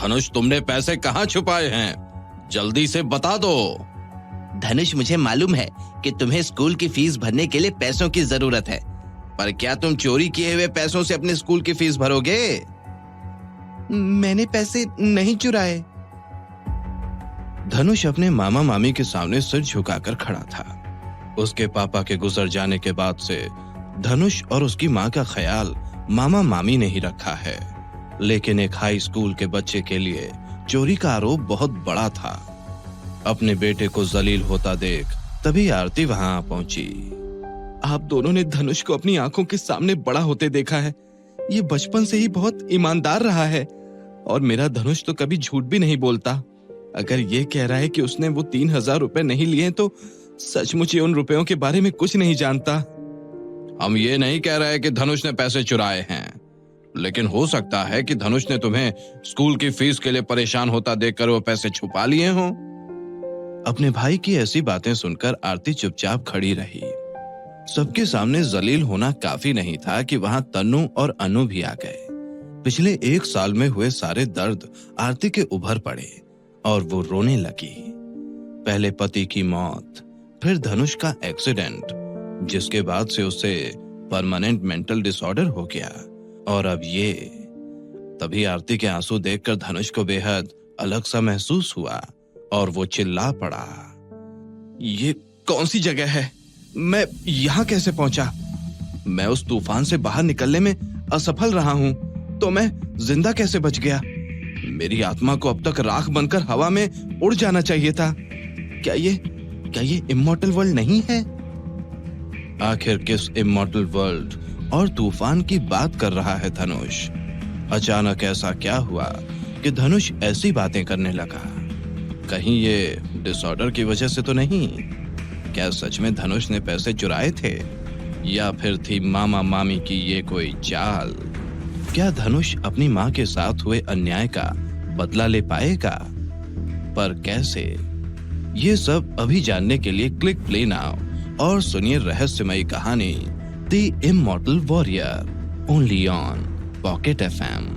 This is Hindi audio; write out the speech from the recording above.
धनुष, तुमने पैसे कहाँ छुपाए हैं? जल्दी से बता दो। धनुष, मुझे मालूम है कि तुम्हें स्कूल की फीस भरने के लिए पैसों की जरूरत है, पर क्या तुम चोरी किए हुए पैसों से अपने स्कूल की फीस भरोगे? मैंने पैसे नहीं चुराए। धनुष अपने मामा मामी के सामने सिर झुकाकर खड़ा था। उसके पापा के गुजर जाने के बाद से धनुष और उसकी माँ का ख्याल मामा मामी ने ही रखा है, लेकिन एक हाई स्कूल के बच्चे के लिए चोरी का आरोप बहुत बड़ा था। अपने बेटे को जलील होता देख तभी आरती वहां आ पहुंची। आप दोनों ने धनुष को अपनी आंखों के सामने बड़ा होते देखा है। ये बचपन से ही बहुत ईमानदार रहा है और मेरा धनुष तो कभी झूठ भी नहीं बोलता। अगर ये कह रहा है कि उसने वो 3,000 रुपए नहीं लिए तो सचमुच ये उन रुपयों के बारे में कुछ नहीं जानता। हम ये नहीं कह रहे कि धनुष ने पैसे चुराए हैं, लेकिन हो सकता है कि धनुष ने तुम्हें स्कूल की फीस के लिए परेशान होता देखकर वो पैसे छुपा लिए हों। अपने भाई की ऐसी बातें सुनकर आरती चुपचाप खड़ी रही। सबके सामने जलील होना काफी नहीं था कि वहां तन्नू और अनु भी आ गए। पिछले 1 साल में हुए सारे दर्द आरती के उभर पड़े और वो रोने लगी। पहले पति की मौत, फिर धनुष का एक्सीडेंट, जिसके बाद से उसे परमानेंट मेंटल डिसऑर्डर हो गया, और अब ये। तभी आरती के आंसू देखकर धनुष को बेहद अलग सा महसूस हुआ और वो चिल्ला पड़ा। ये कौन सी जगह है? मैं यहाँ कैसे पहुंचा? मैं उस तूफान से बाहर निकलने में असफल रहा हूँ, तो मैं जिंदा कैसे बच गया? मेरी आत्मा को अब तक राख बनकर हवा में उड़ जाना चाहिए था। क्या ये इमॉर्टल वर्ल्ड नहीं है? आखिर किस इमॉर्टल वर्ल्ड और तूफान की बात कर रहा है धनुष? अचानक ऐसा क्या हुआ कि धनुष ऐसी बातें करने लगा? कहीं ये डिसऑर्डर की वजह से तो नहीं? क्या सच में धनुष ने पैसे चुराए थे, या फिर थी मामा मामी की ये कोई चाल? क्या धनुष अपनी माँ के साथ हुए अन्याय का बदला ले पाएगा? पर कैसे? ये सब अभी जानने के लिए क्लिक प्ले नाउ और सुनिए रहस्यमयी कहानी the immortal warrior, only on pocket FM।